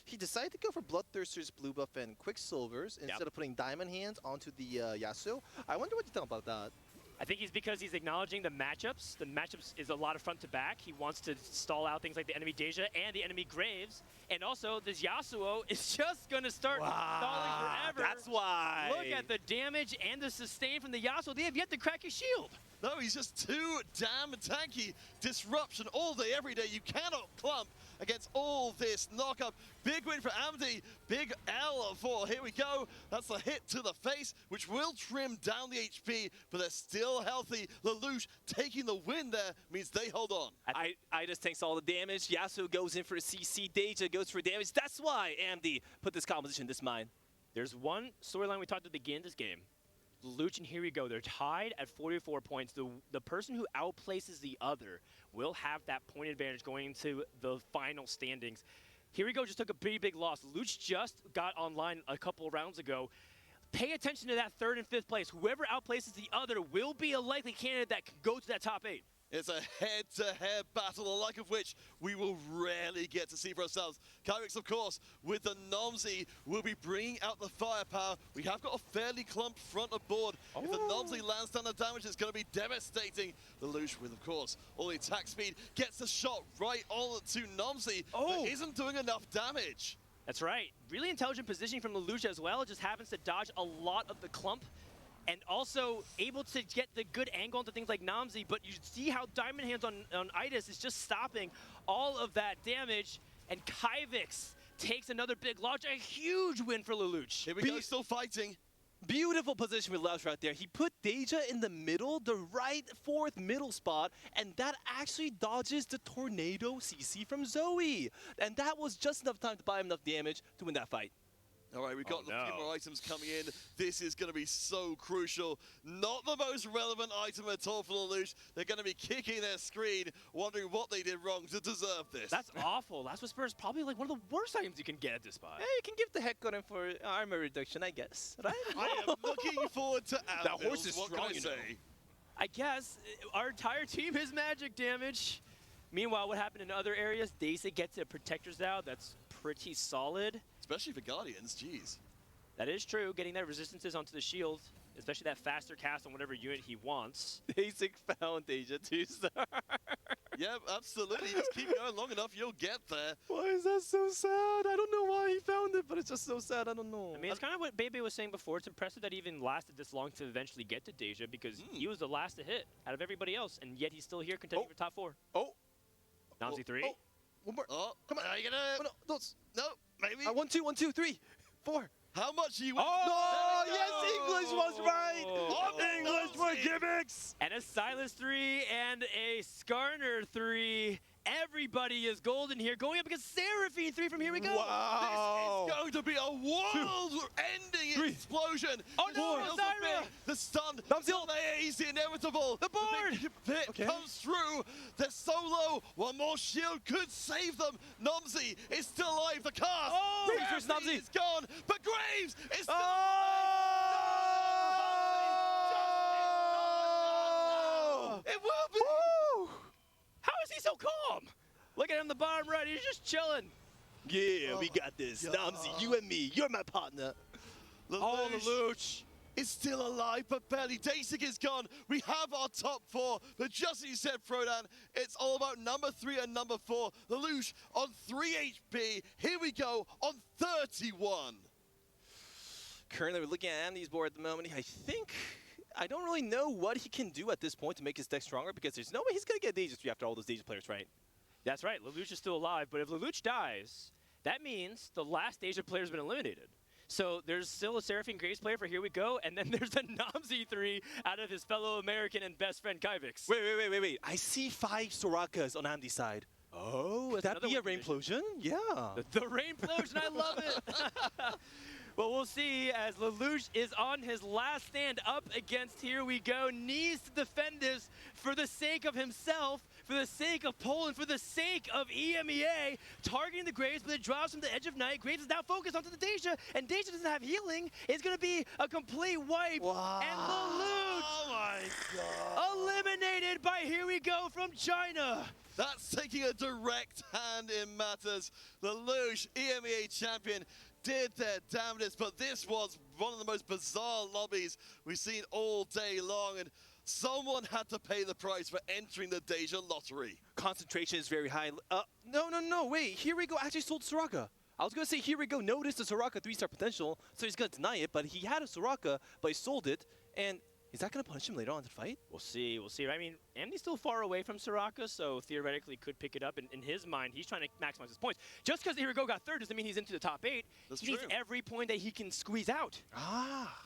[SPEAKER 4] He decided to go for Bloodthirster's blue buff and Quicksilver's instead of putting Diamond Hands onto the Yasuo. I wonder what you think about that.
[SPEAKER 3] I think he's because he's acknowledging the matchups. The matchups is a lot of front to back. He wants to stall out things like the enemy Deja and the enemy Graves. And also, this Yasuo is just going to start stalling forever.
[SPEAKER 4] That's why.
[SPEAKER 3] Look at the damage and the sustain from the Yasuo. They have yet to crack his shield.
[SPEAKER 2] No, he's just too damn tanky. Disruption all day, every day. You cannot clump against all this knockup. Big win for Amdi. Big L for, here we go. That's a hit to the face, which will trim down the HP, but they're still healthy. Lelouch taking the win there means they hold on.
[SPEAKER 4] Idas takes all the damage. Yasuo goes in for a CC. Deja goes for damage. That's why Amdi put this composition this mine.
[SPEAKER 3] There's one storyline we talked at the beginning of this game. Lelouch and Here We Go, they're tied at 44 points. The person who outplaces the other will have that point advantage going into the final standings. Here We Go just took a pretty big loss. Lelouch just got online a couple of rounds ago. Pay attention to that 3rd and 5th place. Whoever outplaces the other will be a likely candidate that can go to that top 8.
[SPEAKER 2] It's a head-to-head battle, the like of which we will rarely get to see for ourselves. Kyrix, of course, with the Nomsy, will be bringing out the firepower. We have got a fairly clumped front of board. If the Nomsy lands down the damage, it's going to be devastating. The Lelouch with, of course, all the attack speed, gets a shot right on to Nomsy, but isn't doing enough damage.
[SPEAKER 3] That's right. Really intelligent positioning from Lelouch as well. Just happens to dodge a lot of the clump. And also able to get the good angle into things like Namzi, but you see how Diamond Hands on Idas is just stopping all of that damage, and Kyrix takes another big launch, a huge win for Lelouch.
[SPEAKER 2] Here we go, still fighting.
[SPEAKER 4] Beautiful position with Lelouch right there. He put Deja in the middle, the right 4th middle spot, and that actually dodges the Tornado CC from Zoe. And that was just enough time to buy him enough damage to win that fight.
[SPEAKER 2] All right, we've got a few more items coming in. This is going to be so crucial. Not the most relevant item at all for Lelouch. They're going to be kicking their screen, wondering what they did wrong to deserve this.
[SPEAKER 3] That's awful. Last Whisper is probably like one of the worst items you can get at this spot.
[SPEAKER 4] Yeah, you can give the heck on him for armor reduction, I guess. Right?
[SPEAKER 2] I am looking forward to Al.
[SPEAKER 4] That horse is
[SPEAKER 2] what
[SPEAKER 4] strong,
[SPEAKER 2] can I say?
[SPEAKER 3] I guess our entire team is magic damage. Meanwhile, what happened in other areas? Daisy gets a Protector's out. That's pretty solid.
[SPEAKER 2] Especially for Guardians, jeez.
[SPEAKER 3] That is true, getting that resistances onto the shield, especially that faster cast on whatever unit he wants.
[SPEAKER 4] Basic found Deja 2-star.
[SPEAKER 2] Yeah, absolutely. Just keep going long enough, you'll get there.
[SPEAKER 4] Why is that so sad? I don't know why he found it, but it's just so sad. I don't know.
[SPEAKER 3] I mean, it's kind of what Bebe was saying before. It's impressive that he even lasted this long to eventually get to Deja, because he was the last to hit out of everybody else, and yet he's still here contending for top 4. Namzi 3.
[SPEAKER 4] One more.
[SPEAKER 2] Oh,
[SPEAKER 4] come on.
[SPEAKER 2] Are you gonna? No, maybe.
[SPEAKER 4] 1, 2, 1, 2, 3, 4.
[SPEAKER 2] How much do you want?
[SPEAKER 4] Oh, yes, English was right. English for gimmicks.
[SPEAKER 3] And a Silas 3 and a Skarner 3. Everybody is golden here, going up against Seraphine 3 from Here We Go.
[SPEAKER 4] Wow.
[SPEAKER 2] This is going to be a world-ending explosion.
[SPEAKER 3] Oh no, Zyra!
[SPEAKER 2] The stun,
[SPEAKER 4] Namzi.
[SPEAKER 2] not easy, inevitable.
[SPEAKER 3] The board!
[SPEAKER 2] The big hit comes through. They're so low. One more shield could save them. Nomsy is still alive. The cast.
[SPEAKER 3] Oh!
[SPEAKER 4] Graves versus Namzi.
[SPEAKER 2] is gone, but Graves is still alive. It will be.
[SPEAKER 3] How is he so calm? Look at him in the bottom right. He's just chilling.
[SPEAKER 4] Yeah, we got this. Namzi, you and me. You're my partner.
[SPEAKER 2] Lelouch is still alive, but barely. Dasik is gone. We have our top 4, but just as you said, Frodan, it's all about number 3 and number 4. Lelouch on 3 HP. Here we go on 31.
[SPEAKER 4] Currently, we're looking at Andy's board at the moment. I don't really know what he can do at this point to make his deck stronger, because there's no way he's going to get Deja 3 after all those Deja players, right?
[SPEAKER 3] That's right. Lelouch is still alive, but if Lelouch dies, that means the last Deja player has been eliminated. So there's still a Seraphine Graves player for Here We Go, and then there's a Namzi 3 out of his fellow American and best friend Kyrix.
[SPEAKER 4] Wait. I see 5 Sorakas on Andy's side. Oh, would that be a Rainplosion? Yeah.
[SPEAKER 3] The Rainplosion, I love it. Well, we'll see as Lelouch is on his last stand up against Here We Go. Needs to defend this for the sake of himself, for the sake of Poland, for the sake of EMEA. Targeting the Graves, but it drops from the Edge of Night. Graves is now focused onto the Deja, and Deja doesn't have healing. It's going to be a complete wipe.
[SPEAKER 4] Wow.
[SPEAKER 3] And Lelouch eliminated by Here We Go from China.
[SPEAKER 2] That's taking a direct hand in matters. Lelouch, EMEA champion, did their damnedest, but this was one of the most bizarre lobbies we've seen all day long. And Someone had to pay the price for entering the Deja lottery.
[SPEAKER 4] Concentration is very high. No, wait. Here we go actually sold Soraka. I was going to say, here we go, noticed the Soraka 3-star potential, so he's going to deny it, but he had a Soraka, but he sold it, and is that going to punish him later on in the fight?
[SPEAKER 3] We'll see. I mean, Andy's still far away from Soraka, so theoretically could pick it up. In his mind, he's trying to maximize his points. Just because Irigo got third doesn't mean he's into the top 8.
[SPEAKER 2] That's
[SPEAKER 3] he needs
[SPEAKER 2] true.
[SPEAKER 3] every point that he can squeeze out.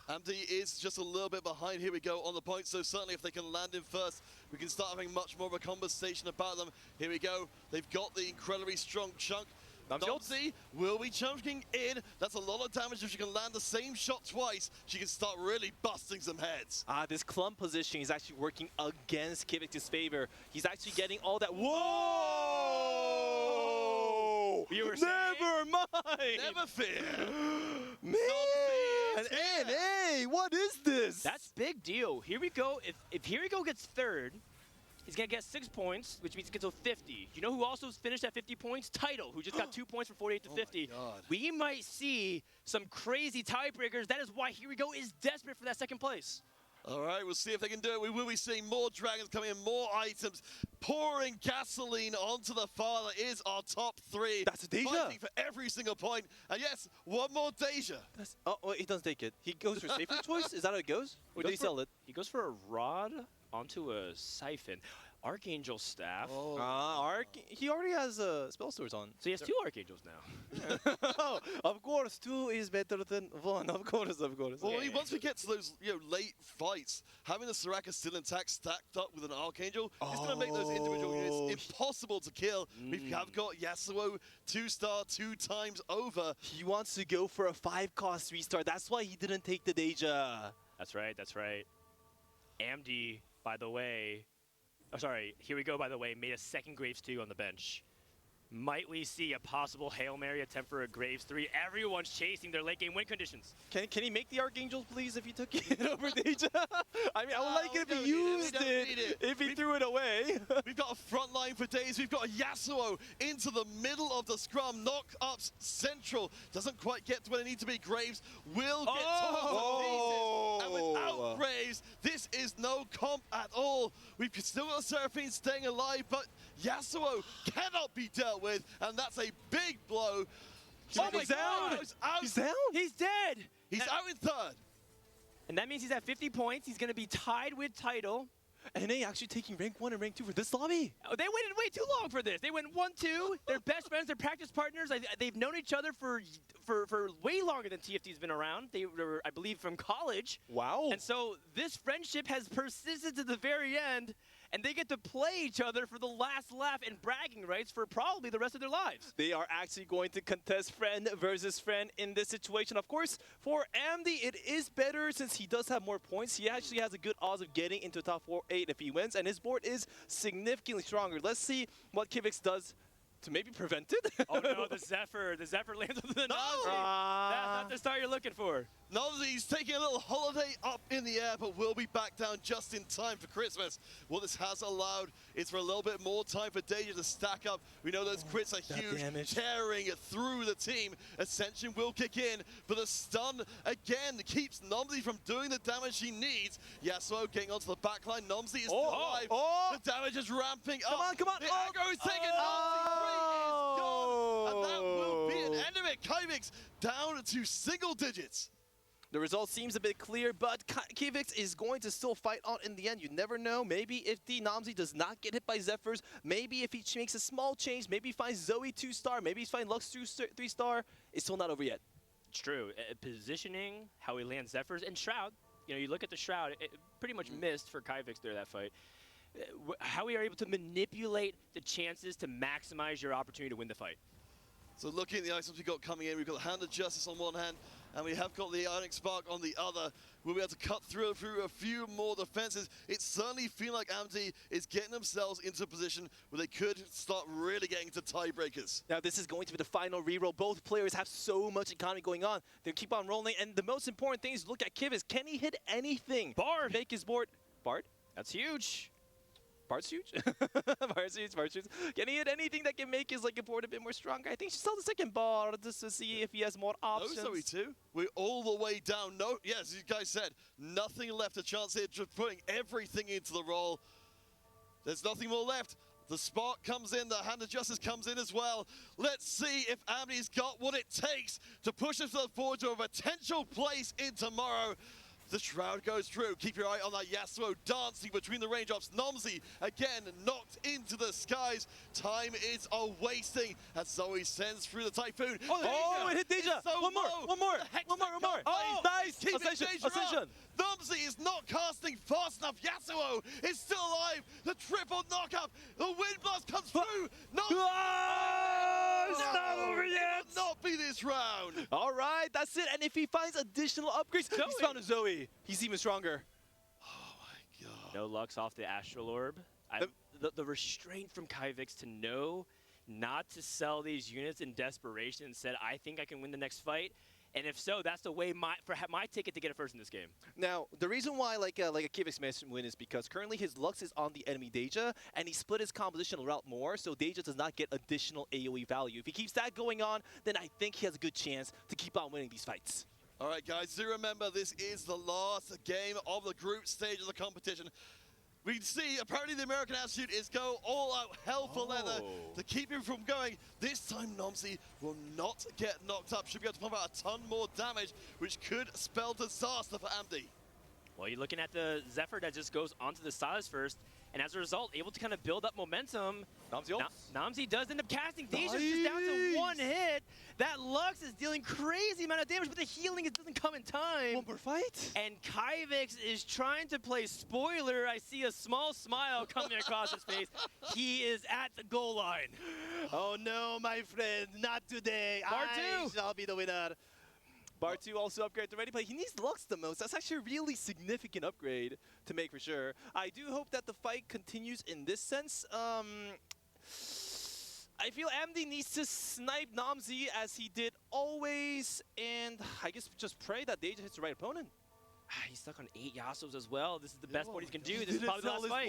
[SPEAKER 2] Amdi is just a little bit behind. Here we go on the point, so certainly if they can land him first, we can start having much more of a conversation about them. Here we go. They've got the incredibly strong chunk. Nomsy will be chunking in. That's a lot of damage. If she can land the same shot twice, she can start really busting some heads.
[SPEAKER 4] This clump position is actually working against Kivix's favor. He's actually getting all that. Whoa!
[SPEAKER 3] You were
[SPEAKER 4] Never mind!
[SPEAKER 2] Never fear!
[SPEAKER 4] Man! And hey, what is this?
[SPEAKER 3] That's big deal. Here we go. If Hirigo gets third, he's going to get 6 points, which means he gets to 50. You know who also finished at 50 points? Title, who just got 2 points from 48 to 50.
[SPEAKER 2] My God.
[SPEAKER 3] We might see some crazy tiebreakers. That is why Hirigo is desperate for that second place.
[SPEAKER 2] All right, we'll see if they can do it. We will be seeing more dragons coming in, more items, pouring gasoline onto the fire. That is our top 3.
[SPEAKER 4] That's a Deja.
[SPEAKER 2] Fighting for every single point. And yes, one more Deja.
[SPEAKER 4] Oh, wait, he doesn't take it. He goes for safer choice? Is that how it goes? Or did he sell it?
[SPEAKER 3] He goes for a rod onto a siphon. Archangel staff.
[SPEAKER 4] He already has spell stores on.
[SPEAKER 3] So he has 2 Archangels now.
[SPEAKER 4] Of course, 2 is better than 1. Of course.
[SPEAKER 2] Well, once we get to those late fights, having the Soraka still intact, stacked up with an Archangel, is going to make those individual units impossible to kill. We have got Yasuo 2-star 2 times over.
[SPEAKER 4] He wants to go for a 5-cost 3-star. That's why he didn't take the Deja.
[SPEAKER 3] That's right. Amdi, by the way, here we go, by the way, made a second Graves 2 on the bench. Might we see a possible Hail Mary attempt for a Graves 3? Everyone's chasing their late game win conditions.
[SPEAKER 4] Can he make the Archangel, please, if he took it over Deja? I mean, I would like it if he used it, if he threw it away.
[SPEAKER 2] We've got a front line for days. We've got Yasuo into the middle of the scrum. Knock-ups central. Doesn't quite get to where they need to be. Graves will get torn to pieces. And without Graves, this is no comp at all. We've still got Seraphine staying alive, but Yasuo cannot be dealt with, and that's a big blow.
[SPEAKER 4] Oh my God! He's down?
[SPEAKER 3] He's dead!
[SPEAKER 2] He's out in third.
[SPEAKER 3] And that means he's at 50 points. He's going to be tied with Title.
[SPEAKER 4] And they actually taking rank 1 and rank 2 for this lobby.
[SPEAKER 3] Oh, they waited way too long for this. They went 1-2. They're best friends. They're practice partners. They've known each other for way longer than TFT's been around. They were, I believe, from college.
[SPEAKER 4] Wow.
[SPEAKER 3] And so this friendship has persisted to the very end, and they get to play each other for the last laugh and bragging rights for probably the rest of their lives.
[SPEAKER 4] They are actually going to contest friend versus friend in this situation. Of course, for Amdi, it is better since he does have more points. He actually has a good odds of getting into top 4-8 if he wins, and his board is significantly stronger. Let's see what Kivix does to maybe prevent it.
[SPEAKER 3] Oh no, the Zephyr lands on the Nomsy. That's not the start you're looking for.
[SPEAKER 2] Nomsy's taking a little holiday up in the air, but will be back down just in time for Christmas. What this has allowed is for a little bit more time for Deja to stack up. We know those crits are huge, tearing through the team. Ascension will kick in, but the stun again keeps Nomsy from doing the damage he needs. Yasuo getting onto the backline. Nomsy is still alive. The damage is ramping up.
[SPEAKER 4] Come on.
[SPEAKER 2] The aggro is taken. Nomsy 3 is gone, and that will be an end of it. Kivix down to single digits.
[SPEAKER 4] The result seems a bit clear, but Kivix is going to still fight on in the end. You never know. Maybe if the Nomsy does not get hit by Zephyrs, maybe if he makes a small change, maybe he finds Zoe 2-star, maybe he's finding Lux 3-star, it's still not over yet.
[SPEAKER 3] It's true. Positioning, how he lands Zephyrs, and Shroud. You know, you look at the Shroud, it pretty much missed for Kivix there that fight. How we are able to manipulate the chances to maximize your opportunity to win the fight.
[SPEAKER 2] So looking at the items we've got coming in, we've got the Hand of Justice on one hand, and we have got the Ionic Spark on the other. We'll be able to cut through a few more defenses. It certainly feels like Amdi is getting themselves into a position where they could start really getting to tiebreakers.
[SPEAKER 4] Now this is going to be the final reroll. Both players have so much economy going on. They keep on rolling, and the most important thing is to look at Kivix. Can he hit anything?
[SPEAKER 3] Bard!
[SPEAKER 4] Make his board. Bard?
[SPEAKER 3] That's huge.
[SPEAKER 4] Parts huge? Parts huge. Can he hit anything that can make his like board a bit more stronger? I think she saw the second bar just to see if he has more options.
[SPEAKER 2] No, Zoe too. We're all the way down. No, yes, as you guys said, nothing left a chance here, just putting everything into the roll. There's nothing more left. The spark comes in, the hand of justice comes in as well. Let's see if Amni's got what it takes to push himself forward to a potential place in tomorrow. The shroud goes through. Keep your eye on that Yasuo dancing between the raindrops. Nomzy again knocked into the skies. Time is wasting as Zoe sends through the typhoon.
[SPEAKER 4] Oh, it hit Deja.
[SPEAKER 2] So
[SPEAKER 4] One more. Oh, nice. Ascension.
[SPEAKER 2] Nomzy is not casting fast enough. Yasuo is still alive. The triple knockup. The wind blast comes through. Nomzy.
[SPEAKER 4] It's not over yet.
[SPEAKER 2] It will not be this round.
[SPEAKER 4] All right, that's it. And if he finds additional upgrades, he's found a Zoe. He's even stronger.
[SPEAKER 2] Oh my god.
[SPEAKER 3] No Lux off the Astral Orb. The restraint from Kyvix to know not to sell these units in desperation and said, I think I can win the next fight. And if so, that's the way my ticket to get a first in this game.
[SPEAKER 4] Now, the reason why like a Kyvix must win is because currently his Lux is on the enemy Deja, and he split his compositional route more, so Deja does not get additional AoE value. If he keeps that going on, then I think he has a good chance to keep on winning these fights.
[SPEAKER 2] All right, guys, do remember this is the last game of the group stage of the competition. We can see, apparently the American attitude is go all out, hell for leather to keep him from going. This time, Nomzy will not get knocked up. Should be able to pump out a ton more damage, which could spell disaster for Amdi.
[SPEAKER 3] Well, you're looking at the Zephyr that just goes onto the sides first, and as a result, able to kind of build up momentum. Nomzy does end up casting. Deja's just down to one hit. That Lux is dealing crazy amount of damage, but the healing doesn't come in time.
[SPEAKER 4] One more fight?
[SPEAKER 3] And Kyvix is trying to play spoiler. I see a small smile coming across his face. He is at the goal line.
[SPEAKER 4] Oh no, my friend, not today. I shall be the winner. Bar 2 also upgraded already, but he needs Lux the most. That's actually a really significant upgrade to make for sure. I do hope that the fight continues in this sense. I feel Amdi needs to snipe Nomzy as he did always, and I guess just pray that Deja hits the right opponent.
[SPEAKER 3] He's stuck on 8 Yasuos as well. This is the best point he can do. This is probably the last fight.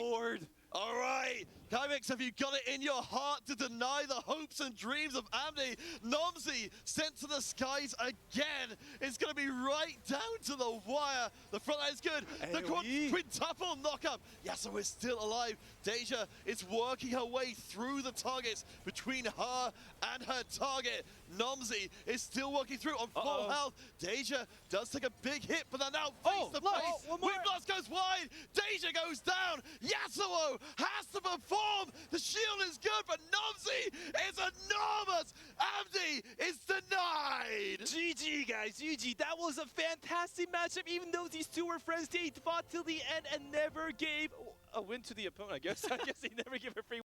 [SPEAKER 2] All right, Kyvix, have you got it in your heart to deny the hopes and dreams of Amdi? Nomzy sent to the skies again. It's going to be right down to the wire. The front line is good. The quintuple knockup. Yasuo is still alive. Deja is working her way through the targets between her and her target. Nomzy is still working through on full health. Deja does take a big hit, but they're now face to face. Windblast goes wide. Deja goes down. Yasuo has to perform. The shield is good, but Nomzy is enormous. Amdi is denied.
[SPEAKER 4] GG, guys. GG. That was a fantastic matchup. Even though these two were friends, they fought till the end and never gave a win to the opponent, I guess. I guess they never give a free